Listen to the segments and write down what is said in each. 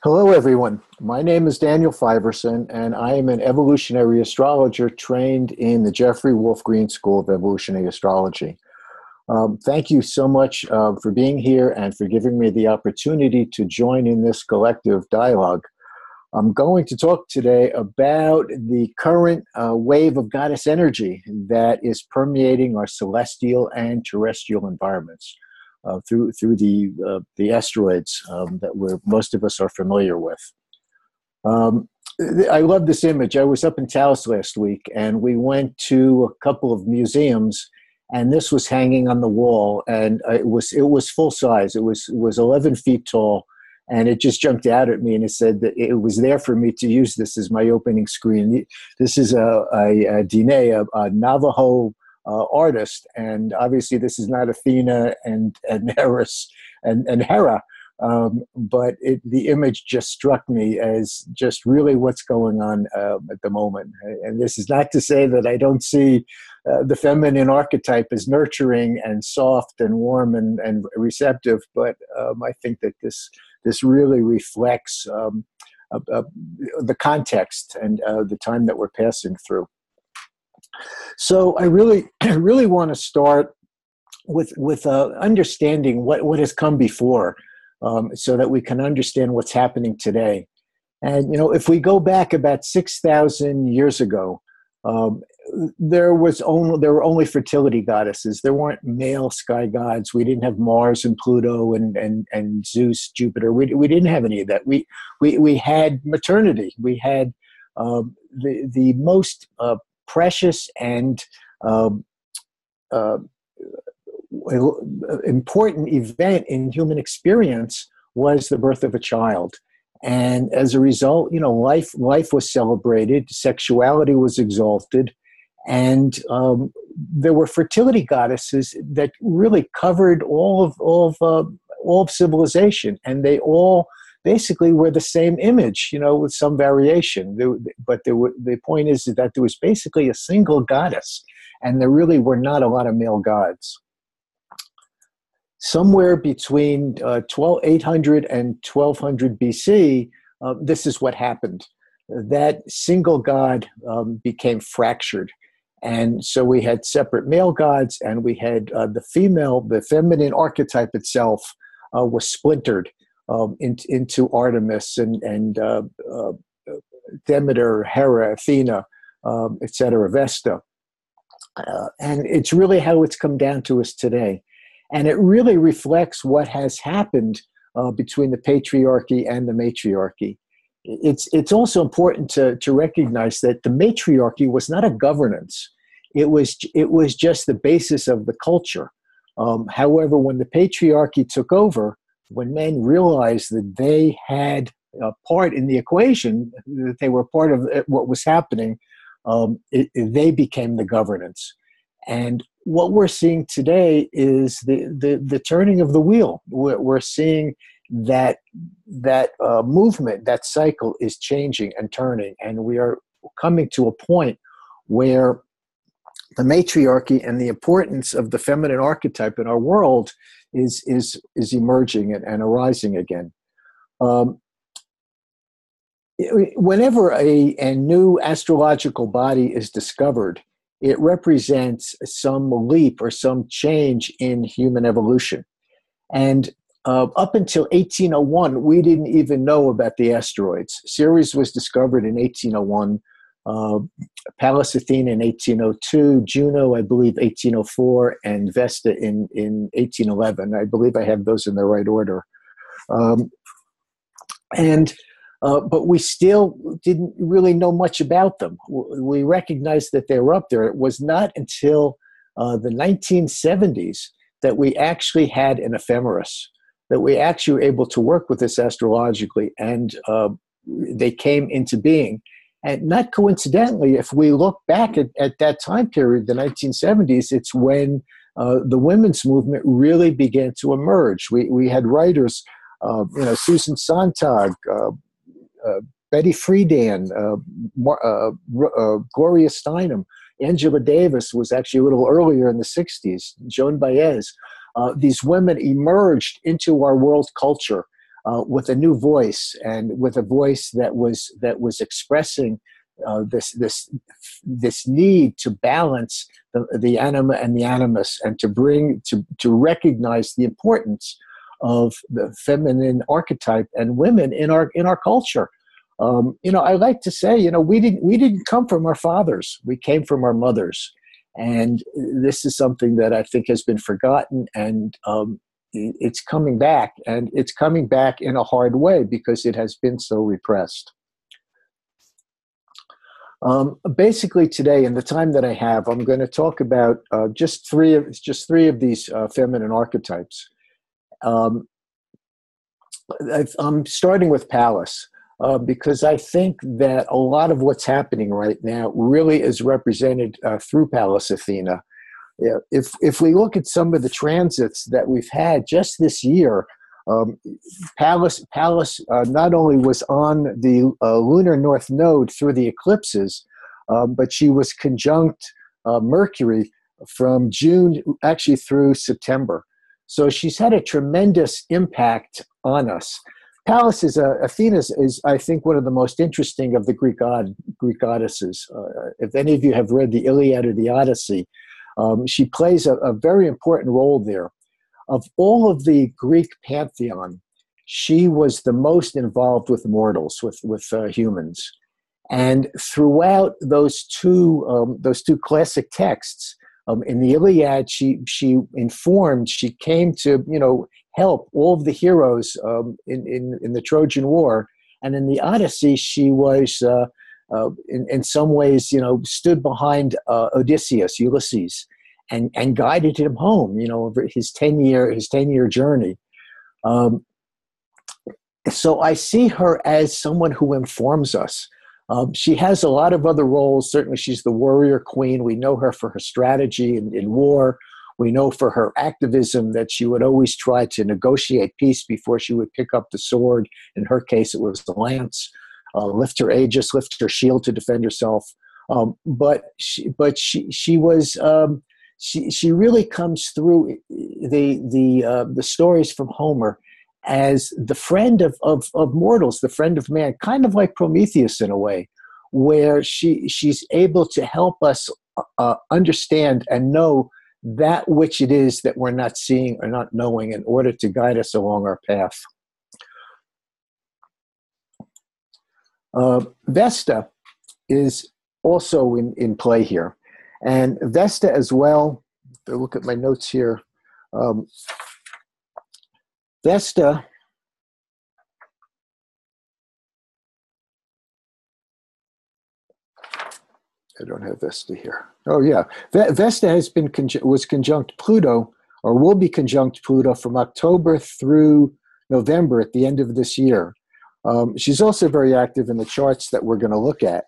Hello, everyone. My name is Daniel Fiverson, and I am an evolutionary astrologer trained in the Jeffrey Wolf Green School of Evolutionary Astrology. Thank you so much for being here and for giving me the opportunity to join in this collective dialogue. I'm going to talk today about the current wave of goddess energy that is permeating our celestial and terrestrial environments through the asteroids that most of us are familiar with. I love this image. I was up in Taos last week, and we went to a couple of museums, and this was hanging on the wall, and it was full size. It was 11 feet tall, and it just jumped out at me, and it said that it was there for me to use this as my opening screen. This is a Dine, a Navajo artist, and obviously this is not Athena and Eris and Hera, but the image just struck me as just really what's going on at the moment. And this is not to say that I don't see the feminine archetype as nurturing and soft and warm and receptive, but I think that this really reflects the context and the time that we're passing through. So I really want to start with understanding what has come before, so that we can understand what's happening today. And if we go back about 6,000 years ago, there were only fertility goddesses. There weren't male sky gods. We didn't have Mars and Pluto and Zeus, Jupiter. We didn't have any of that. We had maternity. We had the most precious and important event in human experience was the birth of a child. And as a result, life was celebrated, sexuality was exalted, and there were fertility goddesses that really covered all of civilization, and they all basically were the same image, with some variation. The point is that there was basically a single goddess, and there really were not a lot of male gods. Somewhere between 800 and 1200 BC, this is what happened. That single god became fractured. And so we had separate male gods, and we had the feminine archetype itself was splintered into Artemis and Demeter, Hera, Athena, etc., Vesta. And it's really how it's come down to us today. And it really reflects what has happened between the patriarchy and the matriarchy. It's also important to recognize that the matriarchy was not a governance. It was just the basis of the culture. However, when the patriarchy took over, when men realized that they had a part in the equation, that they were part of what was happening, they became the governance. And what we're seeing today is the turning of the wheel. We're seeing that movement, that cycle is changing and turning, and we are coming to a point where the matriarchy and the importance of the feminine archetype in our world is emerging and arising again. Whenever a new astrological body is discovered, it represents some leap or some change in human evolution. And up until 1801, we didn't even know about the asteroids. Ceres was discovered in 1801, Pallas Athena in 1802, Juno, I believe, 1804, and Vesta in 1811. I believe I have those in the right order. But we still didn't really know much about them. We recognized that they were up there. It was not until the 1970s that we actually had an ephemeris, that we actually were able to work with this astrologically, and they came into being. And not coincidentally, if we look back at that time period, the 1970s, it's when the women's movement really began to emerge. We had writers, Susan Sontag, Betty Friedan, Gloria Steinem, Angela Davis was actually a little earlier in the 60s, Joan Baez. These women emerged into our world culture with a new voice, and with a voice that was expressing this need to balance the anima and the animus, and to recognize the importance of the feminine archetype and women in our culture. I like to say, we didn't come from our fathers; we came from our mothers, and this is something that I think has been forgotten, and it's coming back, and it's coming back in a hard way because it has been so repressed. Basically, today, in the time that I have, I'm going to talk about just three of these feminine archetypes. I'm starting with Pallas because I think that a lot of what's happening right now really is represented through Pallas Athena. Yeah, if we look at some of the transits that we've had just this year, Pallas not only was on the lunar north node through the eclipses, but she was conjunct Mercury from June actually through September. So she's had a tremendous impact on us. Pallas Athena is, I think, one of the most interesting of the Greek goddesses. If any of you have read the Iliad or the Odyssey, she plays a very important role there. Of all of the Greek pantheon, she was the most involved with mortals, with humans. And throughout those two classic texts, in the Iliad, she came to help all of the heroes in the Trojan War, and in the Odyssey, she was in some ways stood behind Odysseus, Ulysses, and guided him home, over his 10-year journey. So I see her as someone who informs us. She has a lot of other roles. Certainly, she's the warrior queen. We know her for her strategy in war. We know for her activism that she would always try to negotiate peace before she would pick up the sword. In her case, it was the lance. Lift her aegis, lift her shield to defend herself. But she really comes through the stories from Homer as the friend of mortals, the friend of man, kind of like Prometheus in a way, where she's able to help us understand and know that which it is that we're not seeing or not knowing in order to guide us along our path. Vesta is also in play here. And Vesta as well, if I look at my notes here, Vesta I don't have Vesta here. Oh yeah, Vesta was conjunct Pluto, or will be conjunct Pluto from October through November at the end of this year. She's also very active in the charts that we're going to look at.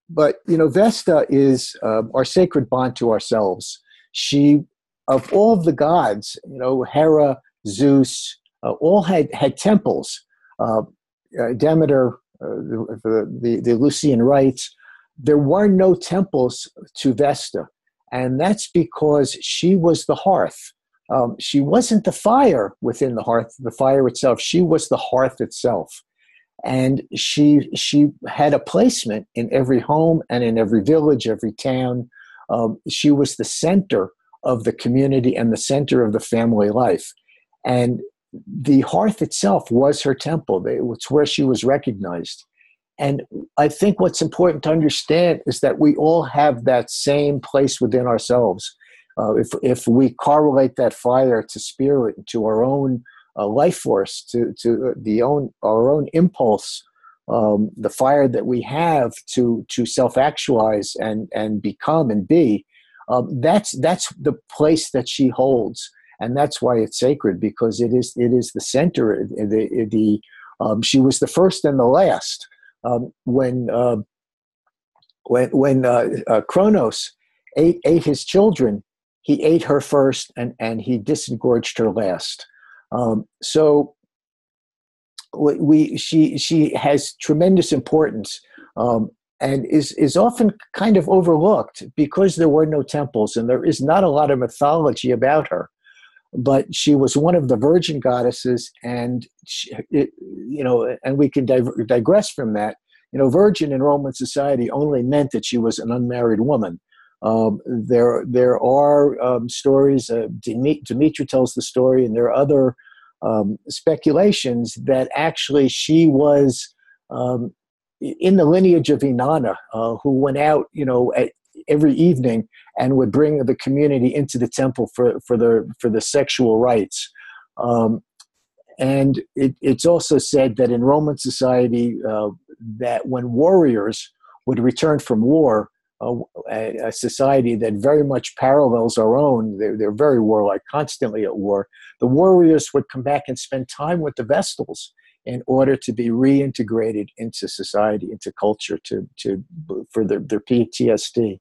But Vesta is our sacred bond to ourselves. She, of all of the gods, Hera, Zeus, all had temples. Demeter, the Eleusinian rites. There were no temples to Vesta, and that's because she was the hearth. She wasn't the fire within the hearth, the fire itself. She was the hearth itself. And she had a placement in every home and in every village, every town. She was the center of the community and the center of the family life. And the hearth itself was her temple. It's where she was recognized. And I think what's important to understand is that we all have that same place within ourselves. If we correlate that fire to spirit, to our own life force, to our own impulse, the fire that we have to self-actualize and become and be, that's the place that she holds, and that's why it's sacred, because it is the center. She was the first and the last. When Kronos ate his children, he ate her first, and he disengorged her last. So she has tremendous importance, and is often kind of overlooked because there were no temples and there is not a lot of mythology about her. but she was one of the virgin goddesses, and and we can digress from that. Virgin in Roman society only meant that she was an unmarried woman. There are stories. Demetra tells the story, and there are other speculations that actually she was in the lineage of Inanna, who went out, every evening and would bring the community into the temple for the sexual rites. And it's also said that in Roman society, that when warriors would return from war, a society that very much parallels our own, they're very warlike, constantly at war, the warriors would come back and spend time with the Vestals in order to be reintegrated into society, into culture, for their PTSD.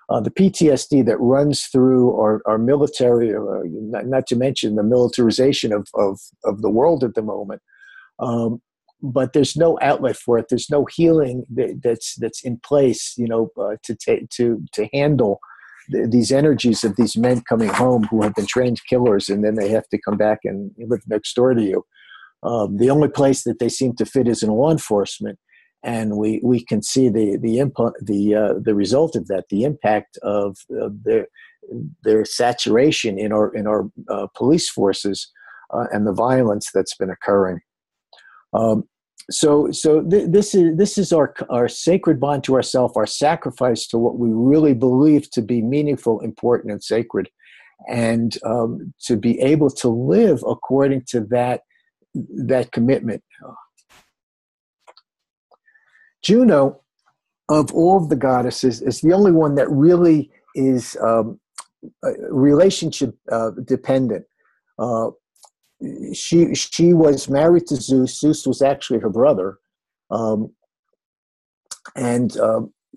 The PTSD that runs through our military, not to mention the militarization of the world at the moment. But there's no outlet for it. There's no healing that's in place, to handle these energies of these men coming home who have been trained killers, and then they have to come back and live next door to you. The only place that they seem to fit is in law enforcement, and we can see the result of that, the impact of their saturation in our police forces, and the violence that's been occurring. So this is our sacred bond to ourself, our sacrifice to what we really believe to be meaningful, important, and sacred, and to be able to live according to that commitment. Juno, of all of the goddesses, is the only one that really is relationship dependent. She was married to Zeus. Zeus was actually her brother, and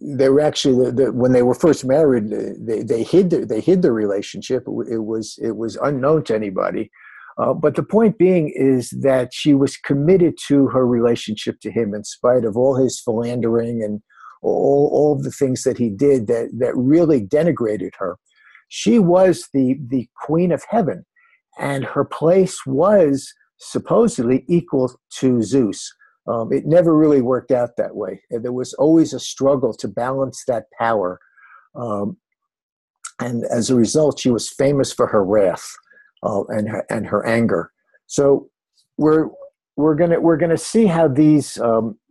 they were actually when they were first married. They hid their relationship. It was unknown to anybody. But the point being is that she was committed to her relationship to him, in spite of all his philandering and all of the things that he did that really denigrated her. She was the queen of heaven, and her place was supposedly equal to Zeus. It never really worked out that way. There was always a struggle to balance that power. And as a result, she was famous for her wrath and her anger. So we're gonna see how these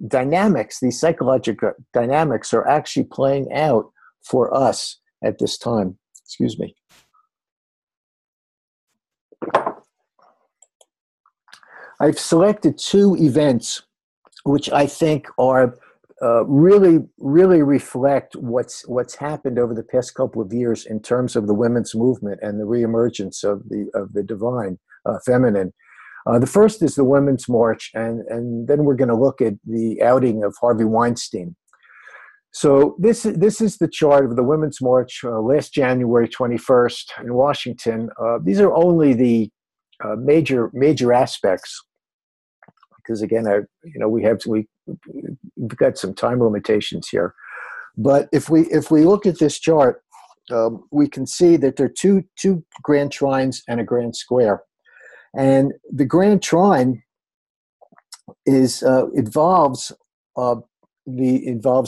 dynamics, these psychological dynamics, are actually playing out for us at this time. Excuse me. I've selected two events which I think are really reflect what's happened over the past couple of years in terms of the women's movement and the reemergence of the divine feminine. The first is the Women's March, and then we're going to look at the outing of Harvey Weinstein. So this is the chart of the Women's March last January 21st in Washington. These are only the major aspects, because again, we've got some time limitations here. But if we look at this chart, we can see that there are two grand trines and a grand square, and the grand trine involves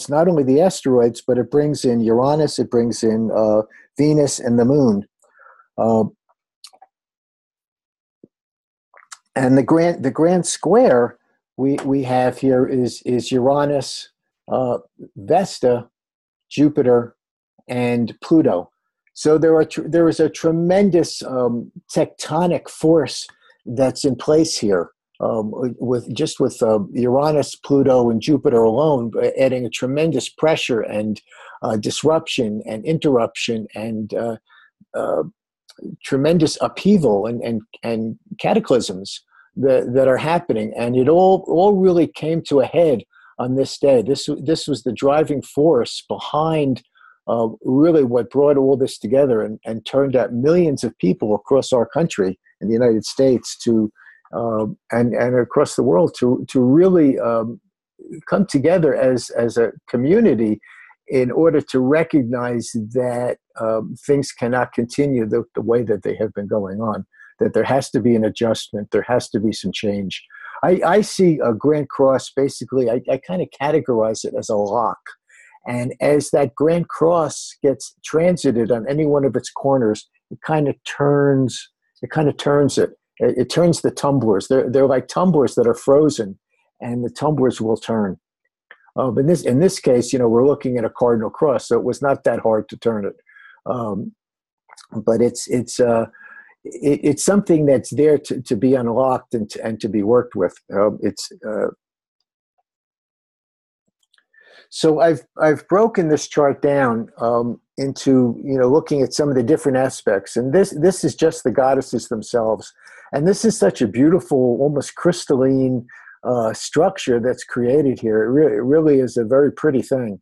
not only the asteroids, but it brings in Uranus, it brings in Venus and the Moon. And the grand square we have here is Uranus, Vesta, Jupiter, and Pluto. So there is a tremendous tectonic force that's in place here, with Uranus, Pluto, and Jupiter alone, adding a tremendous pressure and disruption and interruption and tremendous upheaval and cataclysms that are happening. And it all really came to a head on this day. This was the driving force behind really what brought all this together and turned out millions of people across our country in the United States and across the world to really come together as a community in order to recognize that things cannot continue the way that they have been going on. that there has to be an adjustment, there has to be some change. I see a Grand Cross, basically, I kind of categorize it as a lock. And as that Grand Cross gets transited on any one of its corners, it kind of turns it. It turns the tumblers. They're like tumblers that are frozen, and the tumblers will turn. In this case, we're looking at a cardinal cross, so it was not that hard to turn it. But it's something that's there to be unlocked and to be worked with. So I've broken this chart down into looking at some of the different aspects, and this is just the goddesses themselves, and this is such a beautiful, almost crystalline structure that's created here. It really is a very pretty thing.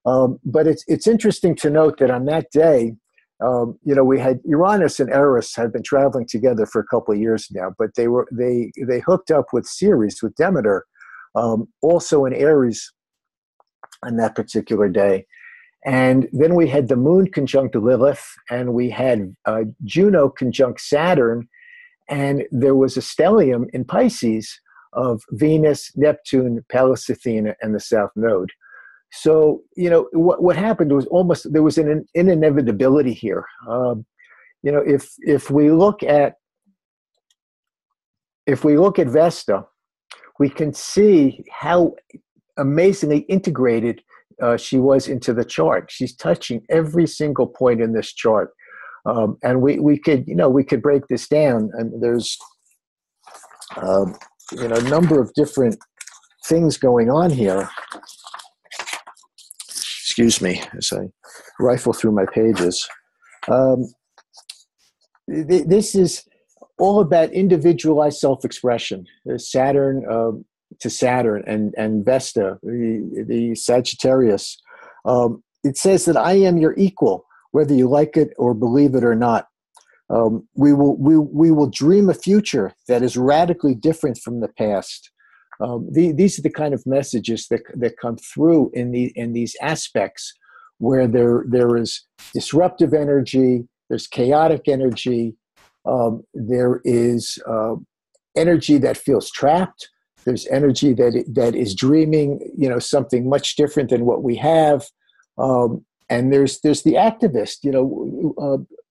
But it's interesting to note that on that day, we had Uranus and Eris had been traveling together for a couple of years now, but they hooked up with Ceres, with Demeter, also in Aries on that particular day. And then we had the moon conjunct Lilith, and we had Juno conjunct Saturn, and there was a stellium in Pisces of Venus, Neptune, Pallas Athena, and the South Node. So, what happened was there was an inevitability here. If we look at Vesta, we can see how amazingly integrated she was into the chart. She's touching every single point in this chart, and we could break this down. And there's a number of different things going on here. Excuse me as I rifle through my pages. This is all about individualized self-expression. Saturn to Saturn and Vesta, the Sagittarius. It says that I am your equal, whether you like it or believe it or not. We will dream a future that is radically different from the past. These are the kind of messages that come through in these aspects where there is disruptive energy, there's chaotic energy, there is energy that feels trapped, there's energy that is dreaming, something much different than what we have, and there's the activist.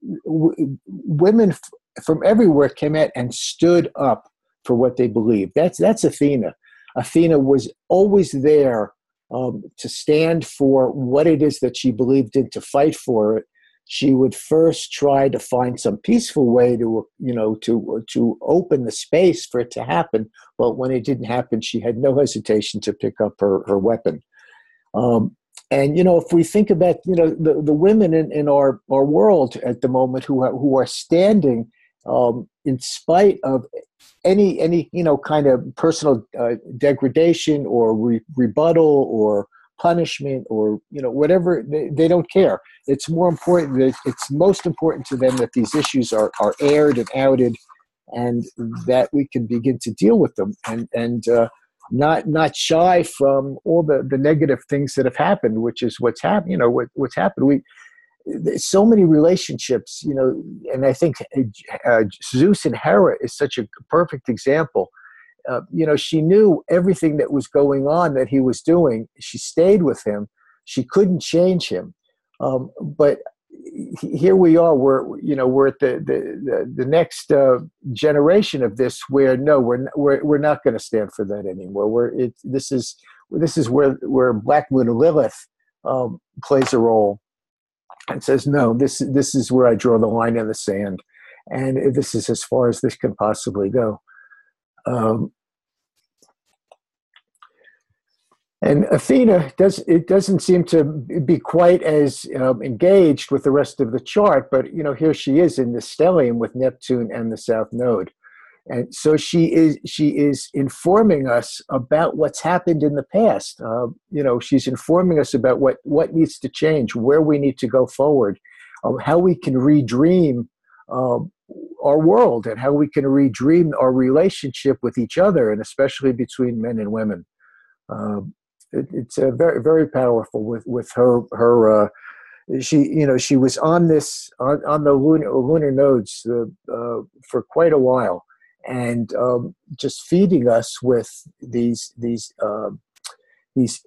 Women from everywhere came out and stood up for what they believe. That's Athena. Athena was always there to stand for what it is that she believed in, to fight for it. She would first try to find some peaceful way to open the space for it to happen. But when it didn't happen, she had no hesitation to pick up her weapon. And if we think about the women in our world at the moment who are standing in spite of any kind of personal degradation or rebuttal or punishment or whatever, they don't care. It's more important that it's most important to them that these issues are aired and outed, and that we can begin to deal with them and not shy from all the negative things that have happened, which is what's happened. What's happened. So many relationships, and I think Zeus and Hera is such a perfect example. She knew everything that was going on that he was doing. She stayed with him. She couldn't change him. But here we are. We're at the next generation of this. Where no, we're not going to stand for that anymore. This is where Black Moon Lilith plays a role. And says, no, this is where I draw the line in the sand, and this is as far as this can possibly go. And Athena doesn't seem to be quite as engaged with the rest of the chart, but here she is in the stellium with Neptune and the South Node. And so she is informing us about what's happened in the past. She's informing us about what needs to change, where we need to go forward, how we can redream our world, and how we can redream our relationship with each other, and especially between men and women. It's very, very powerful with her she was on the lunar nodes for quite a while, and just feeding us with these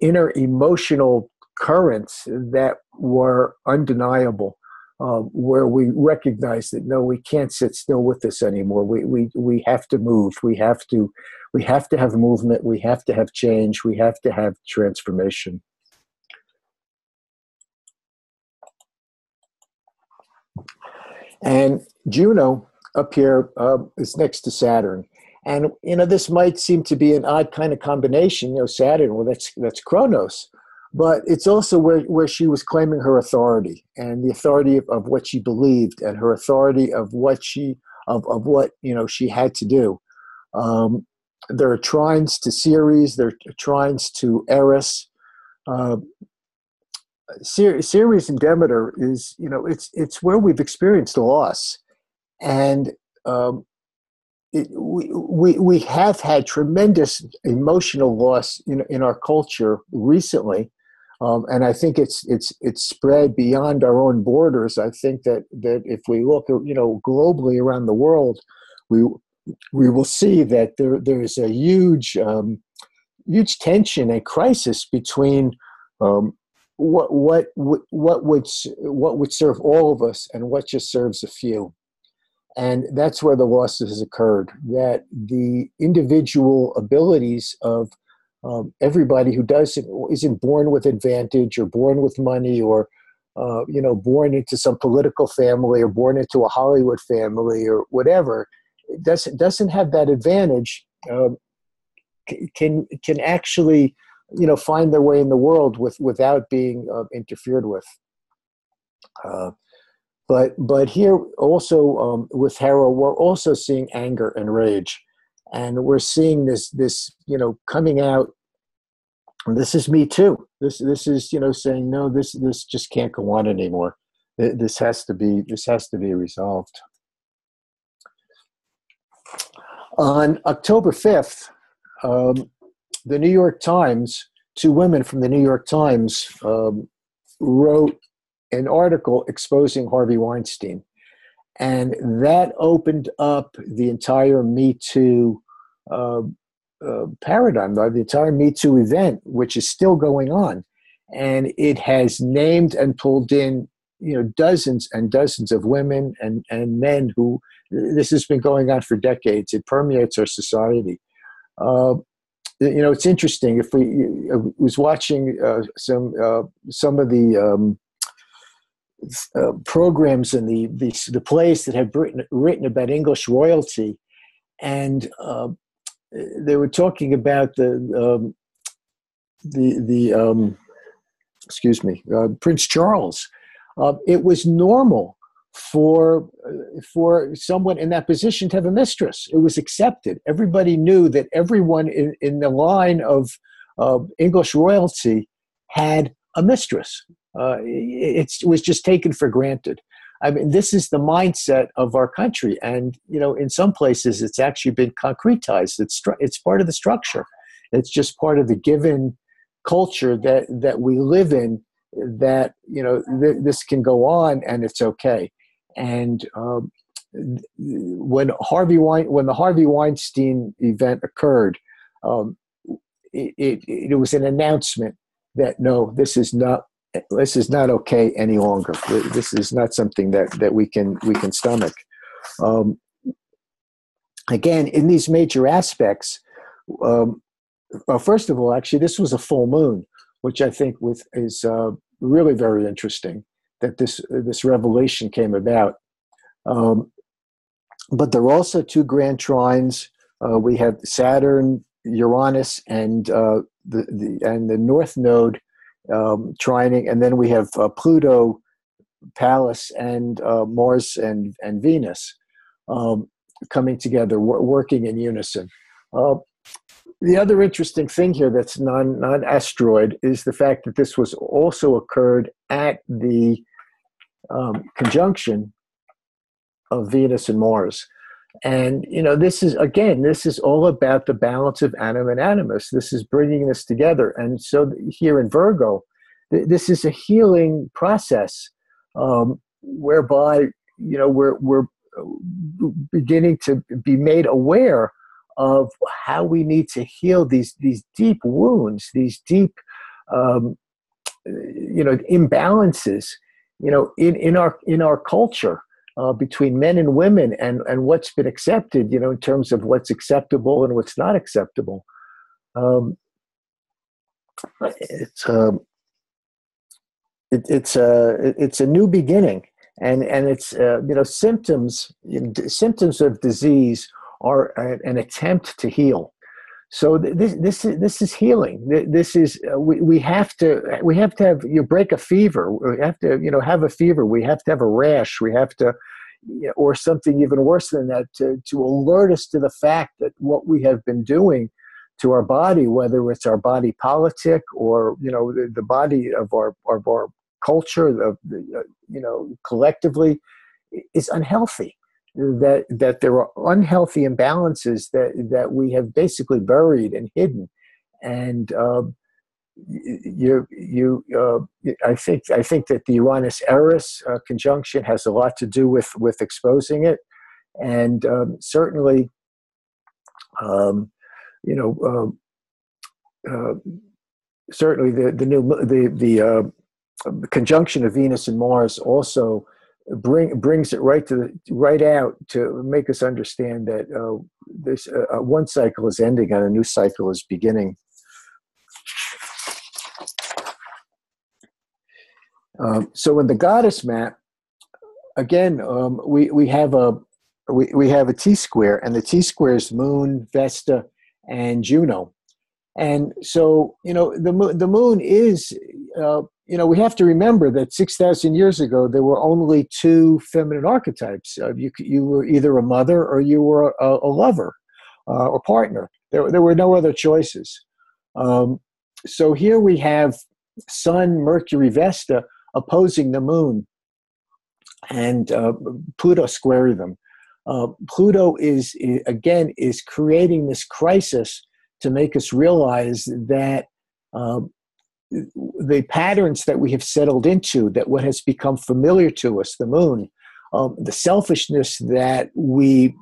inner emotional currents that were undeniable, where we recognized that no, we can't sit still with this anymore. We have to move. We have to have movement. We have to have change. We have to have transformation. And Juno up here is next to Saturn. And, this might seem to be an odd kind of combination, Saturn, well, that's Kronos. But it's also where she was claiming her authority, and the authority of what she believed, and her authority of what she had to do. There are trines to Ceres, there are trines to Eris. Ceres and Demeter is, it's where we've experienced loss, and we have had tremendous emotional loss in our culture recently, and I think it's spread beyond our own borders. I think that if we look, globally around the world, we will see that there is a huge tension and crisis between what would serve all of us and what just serves a few. And that's where the loss has occurred, that the individual abilities of everybody who isn't born with advantage, or born with money, or born into some political family, or born into a Hollywood family, or whatever, doesn't have that advantage, can actually find their way in the world without being interfered with. But here also with Hera, we're also seeing anger and rage, and we're seeing this coming out. This is me too. This is saying no. This just can't go on anymore. This has to be resolved. On October 5th, the New York Times, two women from the New York Times wrote an article exposing Harvey Weinstein. And that opened up the entire Me Too paradigm, the entire Me Too event, which is still going on. And it has named and pulled in, dozens and dozens of women and men who, this has been going on for decades. It permeates our society. It's interesting. If we was watching some of the programs and the plays that have written about English royalty, and they were talking about Prince Charles. It was normal for someone in that position to have a mistress. It was accepted. Everybody knew that everyone in the line of English royalty had a mistress. It was just taken for granted. I mean, this is the mindset of our country, and in some places, it's actually been concretized. It's part of the structure. It's just part of the given culture that we live in. That this can go on, and it's okay. And when the Harvey Weinstein event occurred, it was an announcement that no, this is not okay any longer. This is not something that we can stomach. Again, in these major aspects, first of all, actually, this was a full moon, which I think is really very interesting that this revelation came about. But there are also two grand trines. We have Saturn, Uranus, and the North Node trining, and then we have Pluto, Pallas, and Mars and Venus coming together, working in unison. The other interesting thing here that's non-asteroid is the fact that this was also occurred at the conjunction of Venus and Mars. And, this is all about the balance of anima and animus. This is bringing this together. And so here in Virgo, this is a healing process, whereby, we're beginning to be made aware of how we need to heal these deep wounds, these deep, imbalances, in our culture, between men and women, and what's been accepted, in terms of what's acceptable and what's not acceptable. It's a new beginning, and it's symptoms of disease are an attempt to heal. So this is healing. This is we have to have, you break a fever. We have to have a fever. We have to have a rash. We have to, or something even worse than that, to alert us to the fact that what we have been doing to our body, whether it's our body politic or the body of our culture, collectively, is unhealthy. That there are unhealthy imbalances that we have basically buried and hidden, and I think that the Uranus-Eris conjunction has a lot to do with exposing it, and certainly, certainly the conjunction of Venus and Mars also brings it right out to make us understand that this one cycle is ending and a new cycle is beginning. So in the goddess map, again, we have a T-square, and the T-square is Moon, Vesta, and Juno. And so, the moon is, we have to remember that 6,000 years ago, there were only two feminine archetypes. You were either a mother or you were a lover or partner. There were no other choices. So here we have Sun, Mercury, Vesta opposing the moon, and Pluto squaring them. Pluto is creating this crisis to make us realize that the patterns that we have settled into, that what has become familiar to us, the moon, the selfishness that we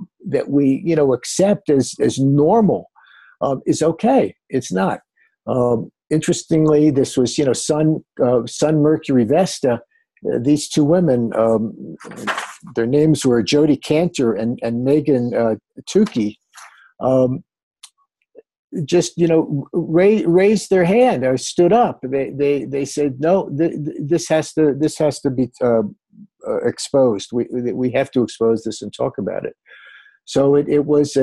accept as normal, is okay. It's not. Interestingly, this was Sun, Mercury, Vesta. These two women, their names were Jodie Cantor and Megan Tukey. Just raised their hand or stood up. They said, no, this has to be exposed. We have to expose this and talk about it. So it was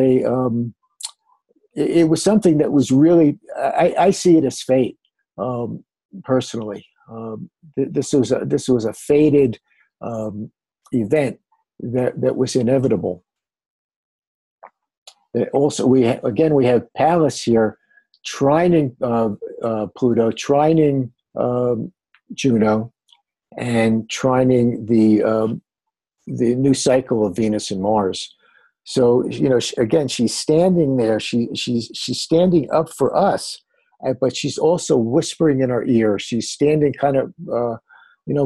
something that was really, I see it as fate, personally. This was a fated event that was inevitable. Also, we have Pallas here, trining Pluto, trining Juno, and trining the new cycle of Venus and Mars. So again, she's standing there. She's standing up for us, but she's also whispering in our ear. She's standing kind of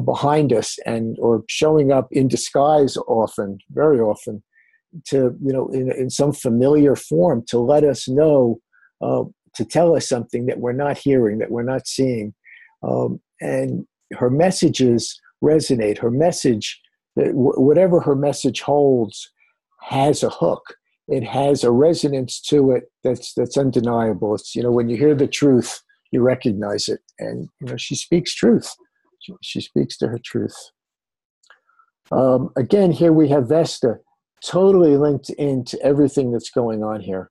behind us, or showing up in disguise often, very often, to in some familiar form, to let us know, to tell us something that we're not hearing, that we're not seeing, and her messages resonate. Her message, whatever her message holds, has a hook. It has a resonance to it that's undeniable. It's when you hear the truth, you recognize it, and she speaks truth. She speaks to her truth. Again, here we have Vesta, totally linked into everything that's going on here.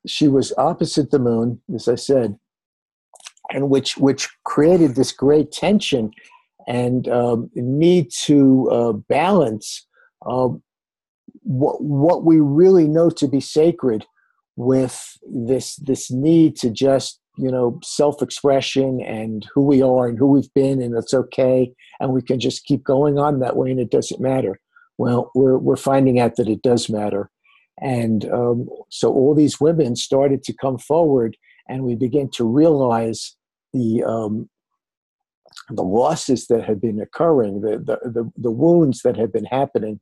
She was opposite the moon, as I said, and which created this great tension and need to balance what we really know to be sacred with this need to just self-expression and who we are and who we've been, and it's okay, and we can just keep going on that way, and it doesn't matter. Well, we're finding out that it does matter. And so all these women started to come forward, and we began to realize the the losses that had been occurring, the wounds that had been happening,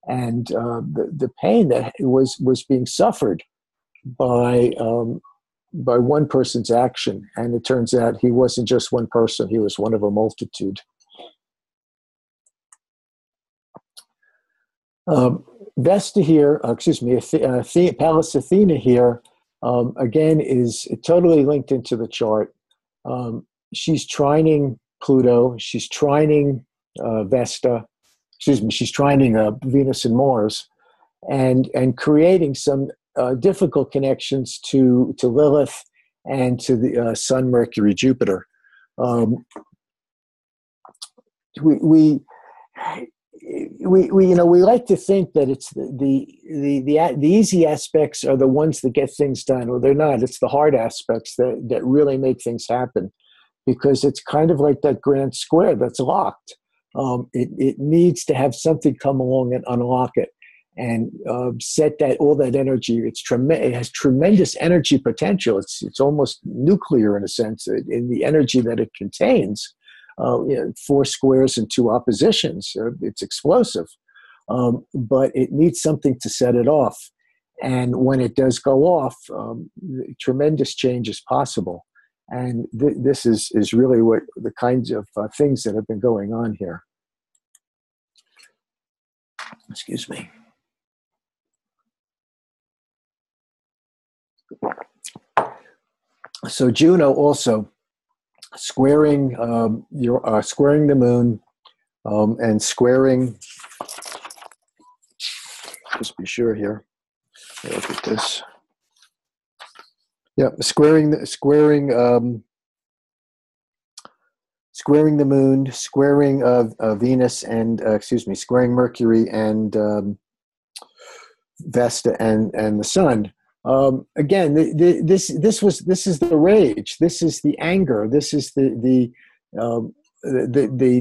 and the pain that was being suffered by one person's action. And it turns out he wasn't just one person; he was one of a multitude. Vesta here, Pallas Athena here, again, is totally linked into the chart. She's trining Pluto. She's trining Vesta. She's trining Venus and Mars, and creating some difficult connections to Lilith and to the Sun, Mercury, Jupiter. We like to think that it's the easy aspects are the ones that get things done. Well, they're not. It's the hard aspects that really make things happen, because it's kind of like that grand square that's locked. It needs to have something come along and unlock it, and set all that energy. It has tremendous energy potential. It's almost nuclear in a sense in the energy that it contains. 4 squares and 2 oppositions. It's explosive, but it needs something to set it off. And when it does go off, tremendous change is possible. And this is really what the kinds of things that have been going on here. Excuse me. So Juno also squaring squaring the moon, and squaring. Just be sure here. Look at this. Yeah, squaring the moon, squaring Venus, and squaring Mercury and Vesta and the Sun. Again, this is the rage. This is the anger. This is the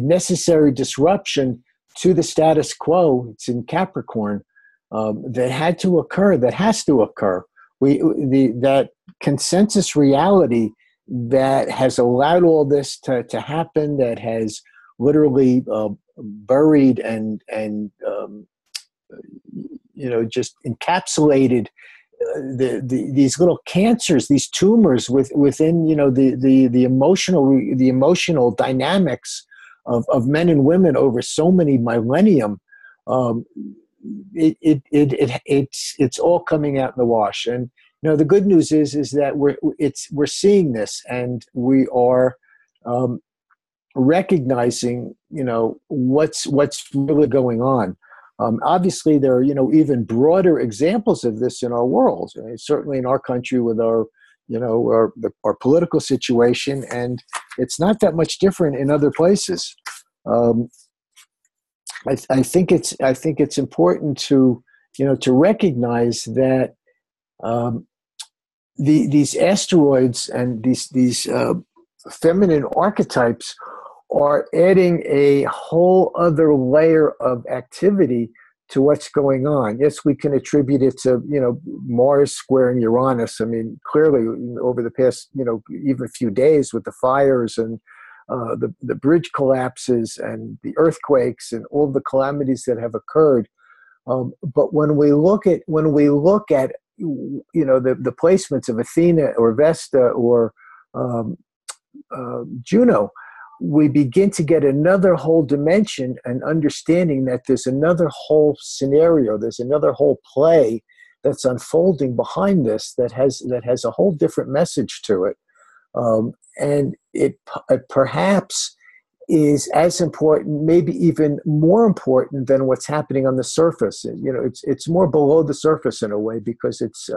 necessary disruption to the status quo. It's in Capricorn that had to occur. That has to occur. That consensus reality that has allowed all this to happen. That has literally buried and just encapsulated these little cancers, these tumors within the emotional dynamics of men and women over so many millennium. It's all coming out in the wash. And the good news is that we're seeing this, and we are recognizing what's really going on. Obviously, there are even broader examples of this in our world. Certainly in our country with our political situation, and it's not that much different in other places. I think it's important to recognize that these asteroids and these feminine archetypes are adding a whole other layer of activity to what's going on. Yes, we can attribute it to, Mars squaring Uranus. I mean, clearly over the past, even a few days with the fires and the bridge collapses and the earthquakes and all the calamities that have occurred. But when we look at the placements of Athena or Vesta or Juno, we begin to get another whole dimension and understanding that there's another whole scenario, there's another whole play that's unfolding behind this that has a whole different message to it. And it perhaps is as important, maybe even more important than what's happening on the surface. It's more below the surface in a way, because it's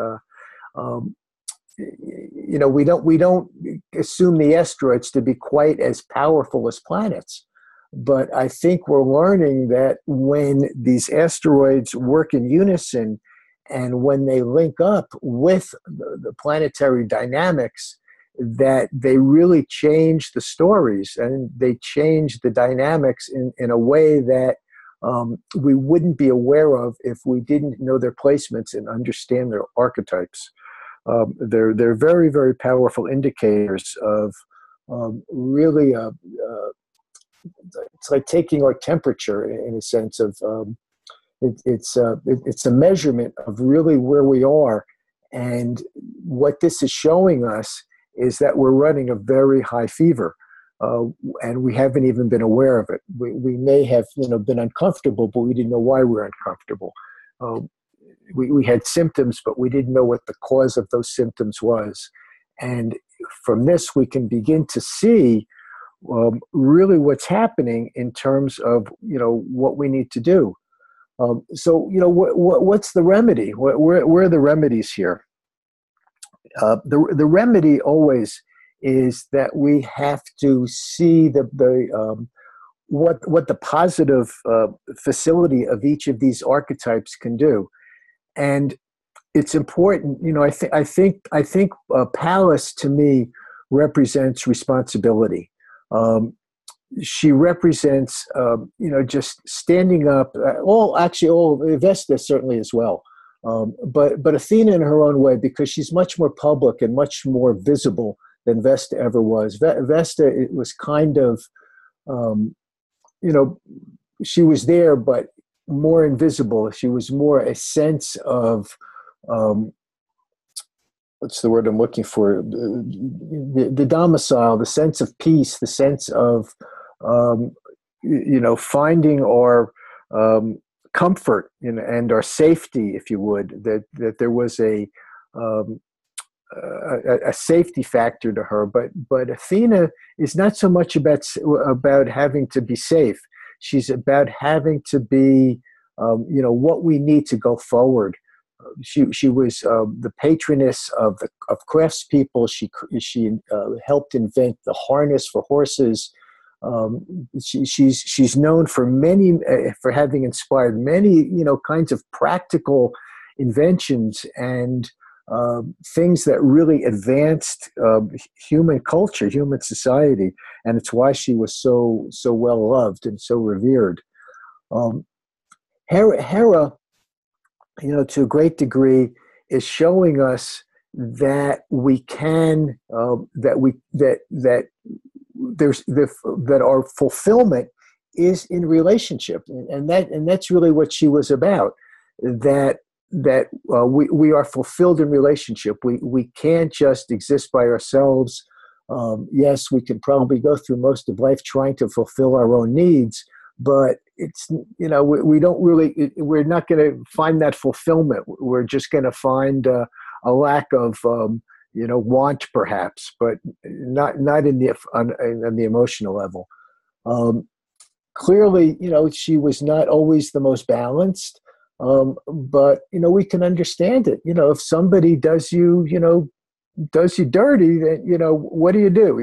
we don't assume the asteroids to be quite as powerful as planets. But I think we're learning that when these asteroids work in unison and when they link up with the planetary dynamics, that they really change the stories and they change the dynamics in a way that we wouldn't be aware of if we didn't know their placements and understand their archetypes. They're very, very powerful indicators of really, it's like taking our temperature in a sense of, it's a measurement of really where we are. And what this is showing us is that we're running a very high fever. And we haven't even been aware of it. We may have, been uncomfortable, but we didn't know why we were uncomfortable. We had symptoms, but we didn't know what the cause of those symptoms was. And from this, we can begin to see really what's happening in terms of, what we need to do. So, what's the remedy? Where are the remedies here? The remedy always is that we have to see what the positive facility of each of these archetypes can do, and it's important. I think Pallas to me represents responsibility. She represents, just standing up. All Vesta certainly as well, but Athena in her own way, because she's much more public and much more visible than Vesta ever was. Vesta, it was kind of, she was there, but more invisible. She was more a sense of, what's the word I'm looking for? The domicile, the sense of peace, the sense of, finding our comfort and our safety, if you would, that there was a safety factor to her. But Athena is not so much about having to be safe. She's about having to be, what we need to go forward. She was the patroness of craftspeople. She helped invent the harness for horses. She's known for having inspired many kinds of practical inventions and things that really advanced human culture, human society, and it's why she was so well loved and so revered. Hera, to a great degree, is showing us that we can that our fulfillment is in relationship, and that's really what she was about. That we are fulfilled in relationship. We can't just exist by ourselves. Yes, we can probably go through most of life trying to fulfill our own needs, but it's we don't really. We're not going to find that fulfillment. We're just going to find a lack of want, perhaps, but not in the emotional level. Clearly, she was not always the most balanced, but we can understand it. If somebody does you dirty, then what do?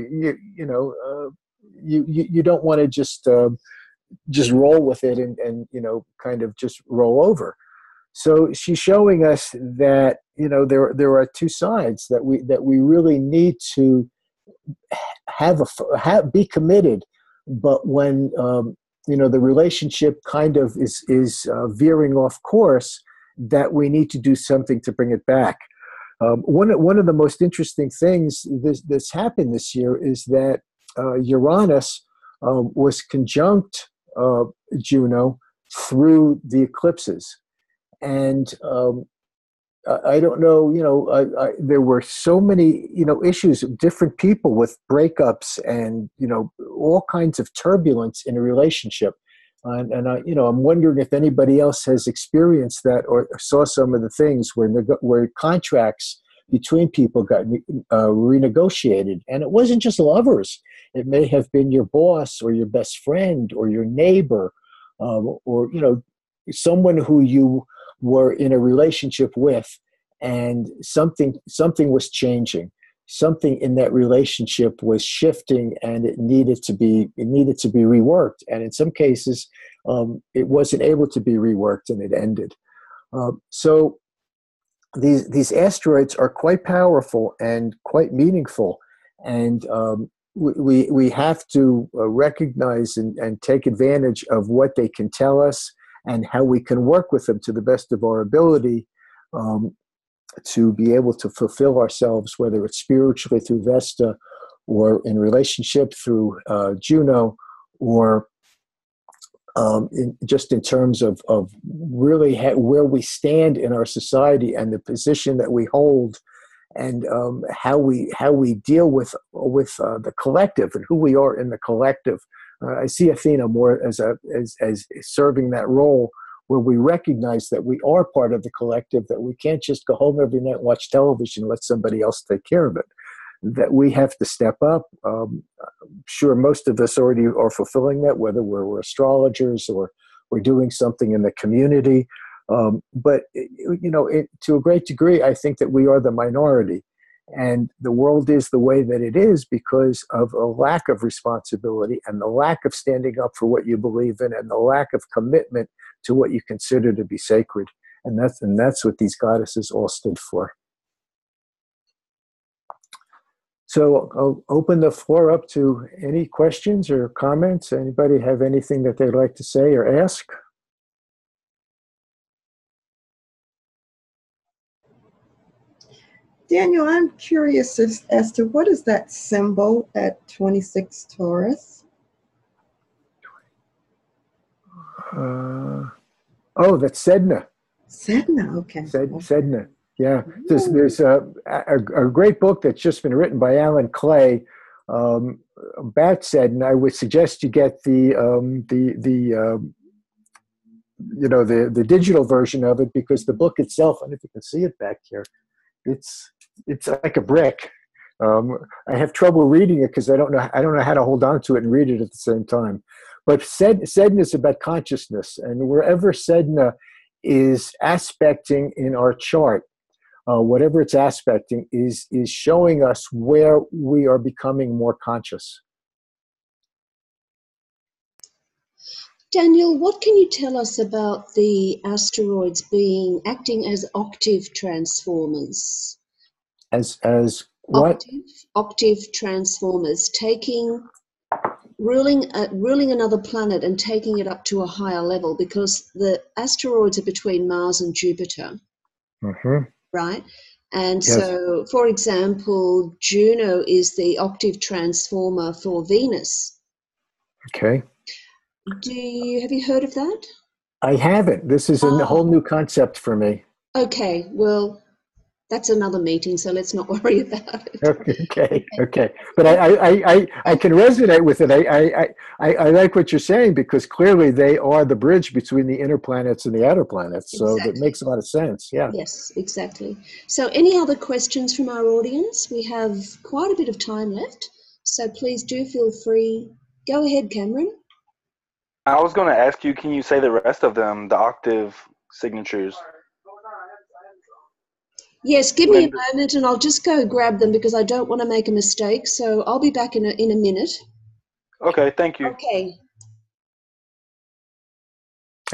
You don't want to just roll with it and kind of just roll over. So she's showing us that there are two sides that we really need to be committed, but when the relationship kind of is veering off course, that we need to do something to bring it back. One of the most interesting things that's happened this year is that Uranus was conjunct Juno through the eclipses. And I don't know, there were so many, issues of different people with breakups and, all kinds of turbulence in a relationship. And I'm wondering if anybody else has experienced that or saw some of the things where contracts between people got renegotiated. And it wasn't just lovers. It may have been your boss or your best friend or your neighbor, or someone who you were in a relationship with, and something was changing. Something in that relationship was shifting, and it needed to be reworked. And in some cases, it wasn't able to be reworked, and it ended. So these asteroids are quite powerful and quite meaningful, and we have to recognize and take advantage of what they can tell us and how we can work with them to the best of our ability, to be able to fulfill ourselves, whether it's spiritually through Vesta or in relationship through Juno, or just in terms of really where we stand in our society and the position that we hold, and how we deal with the collective and who we are in the collective. I see Athena more as serving that role, where we recognize that we are part of the collective, that we can't just go home every night and watch television and let somebody else take care of it, that we have to step up. Sure, most of us already are fulfilling that, whether we're astrologers or we're doing something in the community. But, to a great degree, I think that we are the minority. And the world is the way that it is because of a lack of responsibility and the lack of standing up for what you believe in and the lack of commitment to what you consider to be sacred. And that's what these goddesses all stood for. So I'll open the floor up to any questions or comments. Anybody have anything that they'd like to say or ask? Daniel, I'm curious as to what is that symbol at 26 Taurus? That's Sedna. Sedna, okay. Sedna, yeah. There's a great book that's just been written by Alan Clay about Sedna. I would suggest you get the digital version of it, because the book itself, I don't know if you can see it back here, it's like a brick. I have trouble reading it because I don't know how to hold on to it and read it at the same time. But Sedna is about consciousness, and wherever Sedna is aspecting in our chart, whatever it's aspecting is showing us where we are becoming more conscious. Daniel, what can you tell us about the asteroids acting as octave transformers? As what? Octave transformers, ruling another planet and taking it up to a higher level, because the asteroids are between Mars and Jupiter, right? And yes. So, for example, Juno is the octave transformer for Venus. Okay. Have you heard of that? I haven't. This is a whole new concept for me. Okay, well, that's another meeting, so let's not worry about it. Okay. But I can resonate with it. I like what you're saying, because clearly they are the bridge between the inner planets and the outer planets. So that makes a lot of sense. Yeah. Yes, exactly. So any other questions from our audience? We have quite a bit of time left, so please do feel free. Go ahead, Cameron. I was going to ask you, can you say the rest of them, the octave signatures? Yes, give me a moment and I'll just go grab them, because I don't want to make a mistake. So I'll be back in a minute. Okay, thank you. Okay.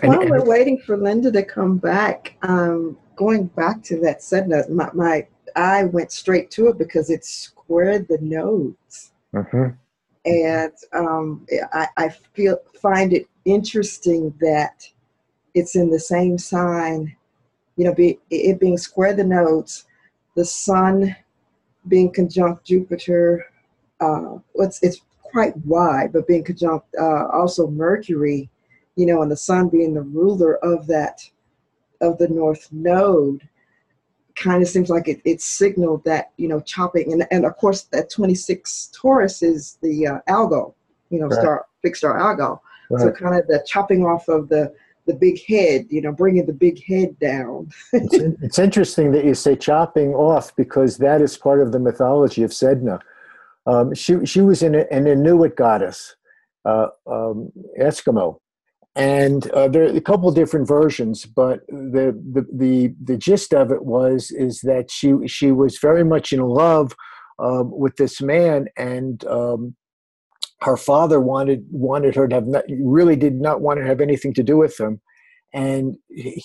While we're waiting for Linda to come back, going back to that Sedna, my eye went straight to it because it squared the nodes. And I find it interesting that it's in the same sign, it being square the nodes, the sun being conjunct Jupiter, it's quite wide, but being conjunct also Mercury, and the sun being the ruler of the North Node. Kind of seems like it signaled that, chopping, and of course that 26 Taurus is the Algol, right. Big star Algol. Right. So kind of the chopping off of the big head, bringing the big head down. It's interesting that you say chopping off, because that is part of the mythology of Sedna. She was an Inuit goddess, Eskimo. And there are a couple of different versions, but the gist of it is that she was very much in love with this man, and her father wanted her to really did not want to have anything to do with him, and he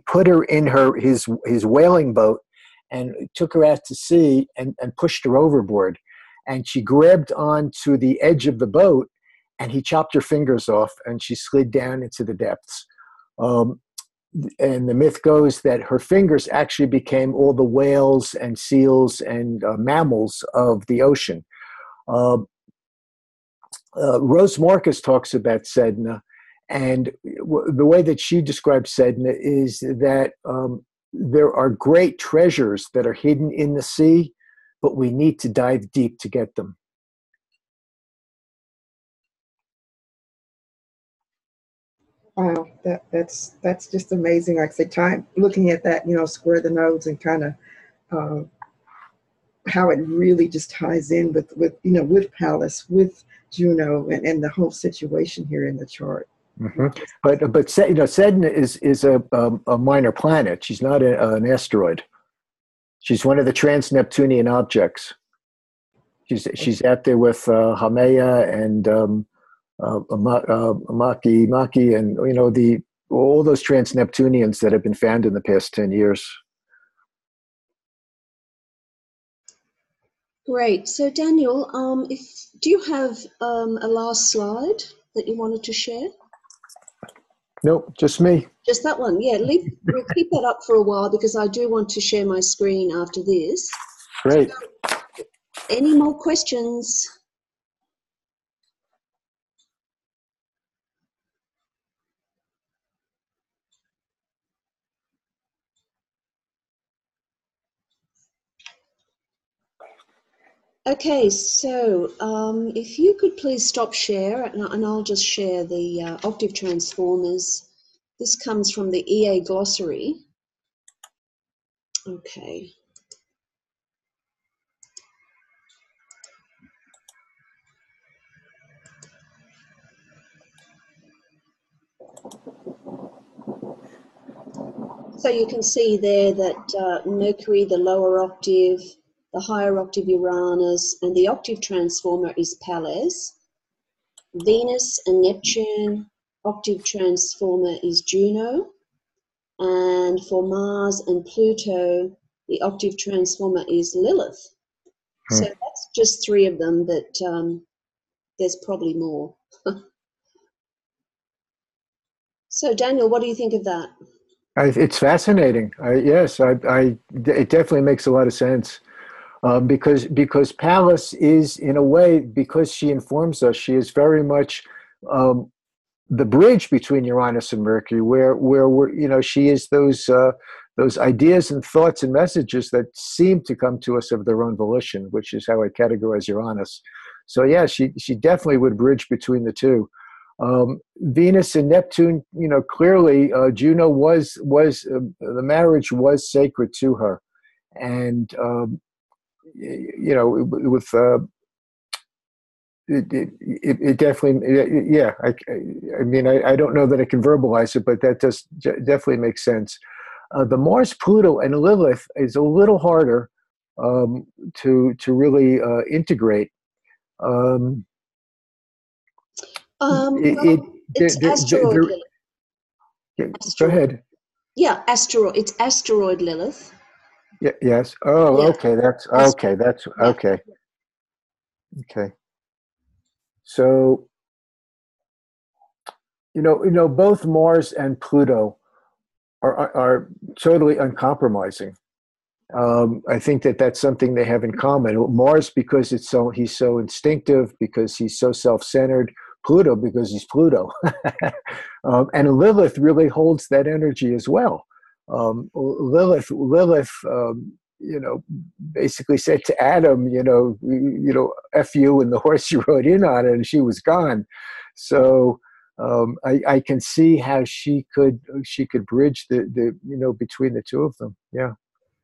put her in his whaling boat and took her out to sea and pushed her overboard, and she grabbed onto the edge of the boat. And he chopped her fingers off, and she slid down into the depths. and the myth goes that her fingers actually became all the whales and seals and mammals of the ocean. Rose Marcus talks about Sedna, and the way that she describes Sedna is that there are great treasures that are hidden in the sea, but we need to dive deep to get them. Wow, that's just amazing. Like I say, time looking at that, square the nodes and kind of how it really just ties in with Pallas, with Juno, and the whole situation here in the chart. Mm-hmm. But Sedna is a minor planet. She's not an asteroid. She's one of the trans-Neptunian objects. She's out there with Haumea and Maki, and all those trans-Neptunians that have been found in the past 10 years. Great. So Daniel, do you have a last slide that you wanted to share? Nope, just me. Just that one. Yeah, we'll keep that up for a while because I do want to share my screen after this. Great. So, any more questions? Okay, so if you could please stop share, and I'll just share the octave transformers. This comes from the EA glossary. Okay. So you can see there that Mercury, the lower octave, the higher octave Uranus, and the octave transformer is Pallas. Venus and Neptune, octave transformer is Juno. And for Mars and Pluto, the octave transformer is Lilith. So that's just 3 of them, but there's probably more. So Daniel, what do you think of that? It's fascinating. It definitely makes a lot of sense. Because Pallas is, in a way, because she informs us, she is very much the bridge between Uranus and Mercury, where we're, she is those ideas and thoughts and messages that seem to come to us of their own volition, which is how I categorize Uranus. So yeah, she definitely would bridge between the two. Venus and Neptune, clearly Juno was the marriage was sacred to her, and with it definitely, yeah. I mean, I don't know that I can verbalize it, but that does definitely make sense. The Mars, Pluto, and Lilith is a little harder to really integrate. It's asteroid Lilith. Go ahead. Yeah, asteroid. It's asteroid Lilith. Yeah. Yes. Oh, yeah. Okay. That's okay. That's okay. Okay. So, both Mars and Pluto are totally uncompromising. I think that that's something they have in common. Mars because he's so instinctive, because he's so self-centered. Pluto because he's Pluto, and Lilith really holds that energy as well. Lilith, basically said to Adam, F you and the horse you rode in on, and she was gone. So I can see how she could bridge the between the two of them. Yeah.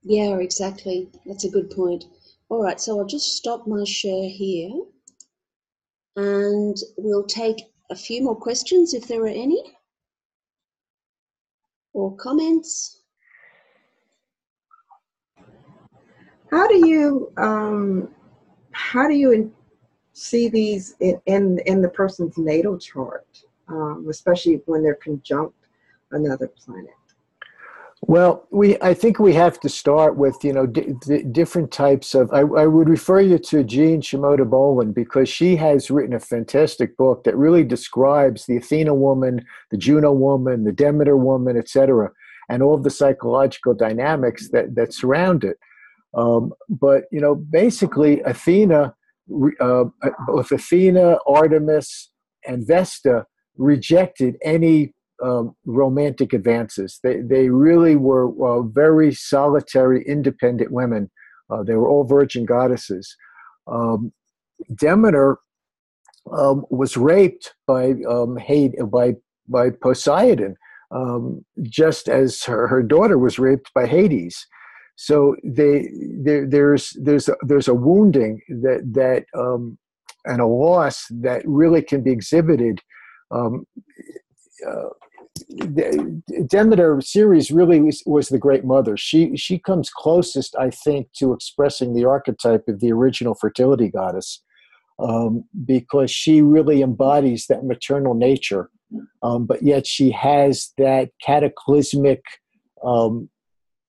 Yeah, exactly. That's a good point. All right, so I'll just stop my share here, and we'll take a few more questions if there are any, or comments. How do you see these in the person's natal chart, especially when they're conjunct another planet? Well, I think we have to start with, different types of, I would refer you to Jean Shimoda Boland, because she has written a fantastic book that really describes the Athena woman, the Juno woman, the Demeter woman, etc., and all of the psychological dynamics that surround it. But, basically Athena, both Athena, Artemis, and Vesta rejected any romantic advances. They really were very solitary, independent women. They were all virgin goddesses. Demeter was raped by by Poseidon, just as her daughter was raped by Hades. So there's a wounding that and a loss that really can be exhibited. Demeter Ceres really was the great mother. She comes closest, I think, to expressing the archetype of the original fertility goddess, because she really embodies that maternal nature, but yet she has that cataclysmic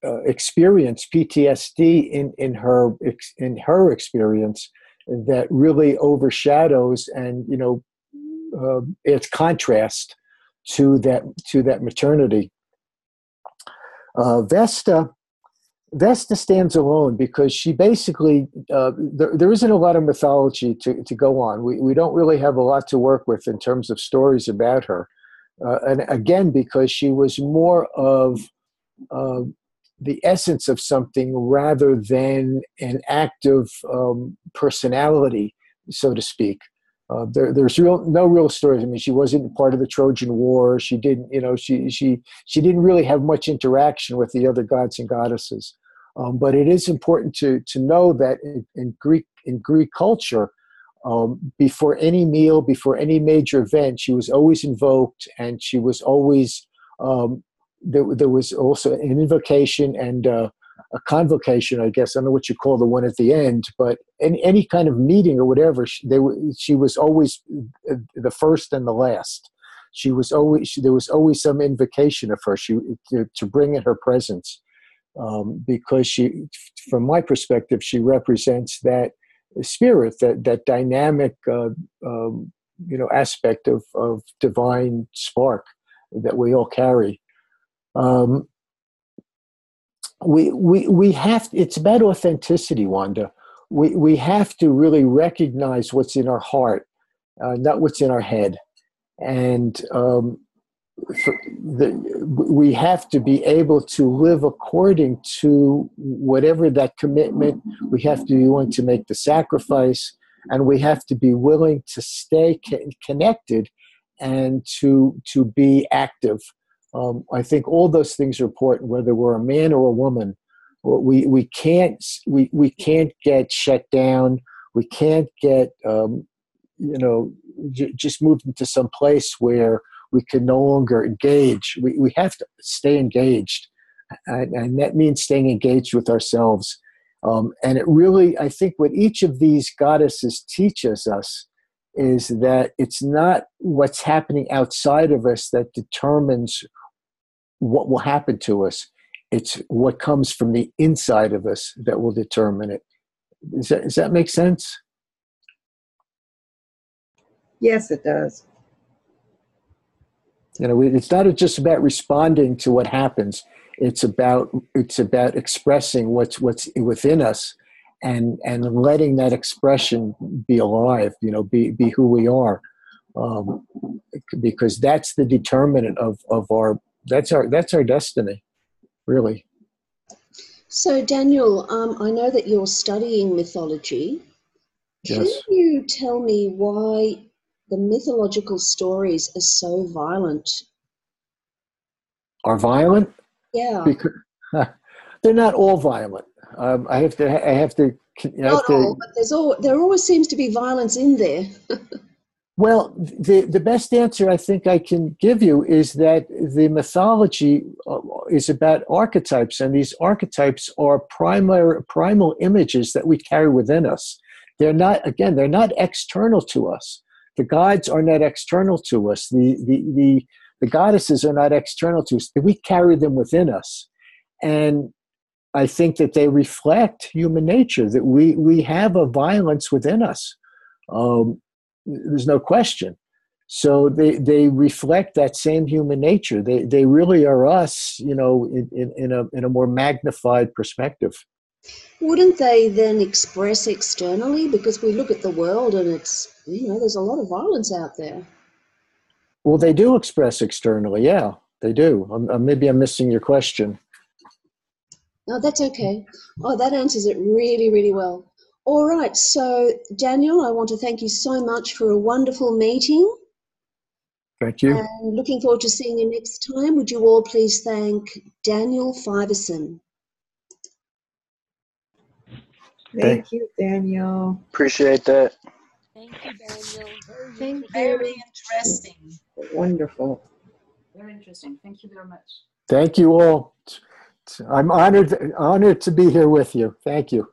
experience, PTSD, in her experience that really overshadows and its contrast to that maternity. Vesta stands alone because she basically there isn't a lot of mythology to go on. We don't really have a lot to work with in terms of stories about her, and again because she was more of the essence of something rather than an active personality, so to speak. There's no real stories. I mean, she wasn't part of the Trojan War. She didn't, she didn't really have much interaction with the other gods and goddesses. But it is important to know that in Greek culture, before any meal, before any major event, she was always invoked, and she was always there was also an invocation and a convocation, I guess. I don't know what you call the one at the end, but any kind of meeting or whatever, she was always the first and the last. There was always some invocation of her to bring in her presence, because she, from my perspective, she represents that spirit, that dynamic, aspect of divine spark that we all carry. We have, it's about authenticity, Wanda. We have to really recognize what's in our heart, not what's in our head. And we have to be able to live according to whatever that commitment. We have to be willing to make the sacrifice, and we have to be willing to stay connected and to be active. I think all those things are important, whether we're a man or a woman. We can't get shut down. We can't get just moved into some place where we can no longer engage. We have to stay engaged, and that means staying engaged with ourselves. And it really, I think, what each of these goddesses teaches us is that it's not what's happening outside of us that determines what will happen to us. It's what comes from the inside of us that will determine it. Does that make sense? Yes, it does. It's not just about responding to what happens. It's about expressing what's within us, and letting that expression be alive. Be who we are, because that's the determinant of our. That's our destiny, really. So, Daniel, I know that you're studying mythology. Can Yes. you tell me why the mythological stories are so violent? Are violent? Yeah. Because they're not all violent. I have to. Not all, but there always seems to be violence in there. Well, the best answer I think I can give you is that the mythology is about archetypes, and these archetypes are primal images that we carry within us. They're not external to us. The gods are not external to us. The goddesses are not external to us. We carry them within us. And I think that they reflect human nature, that we have a violence within us. There's no question. So they reflect that same human nature. They really are us, you know, in a more magnified perspective. Wouldn't they then express externally? Because we look at the world and it's, you know, there's a lot of violence out there. Well, they do express externally. Yeah, they do. Maybe I'm missing your question. No, that's okay. Oh, that answers it really, really well. All right. So, Daniel, I want to thank you so much for a wonderful meeting. Thank you. And looking forward to seeing you next time. Would you all please thank Daniel Fiverson? Thank you, Daniel. Appreciate that. Thank you, Daniel. Very Interesting. Wonderful. Very interesting. Thank you very much. Thank you all. I'm honored to be here with you. Thank you.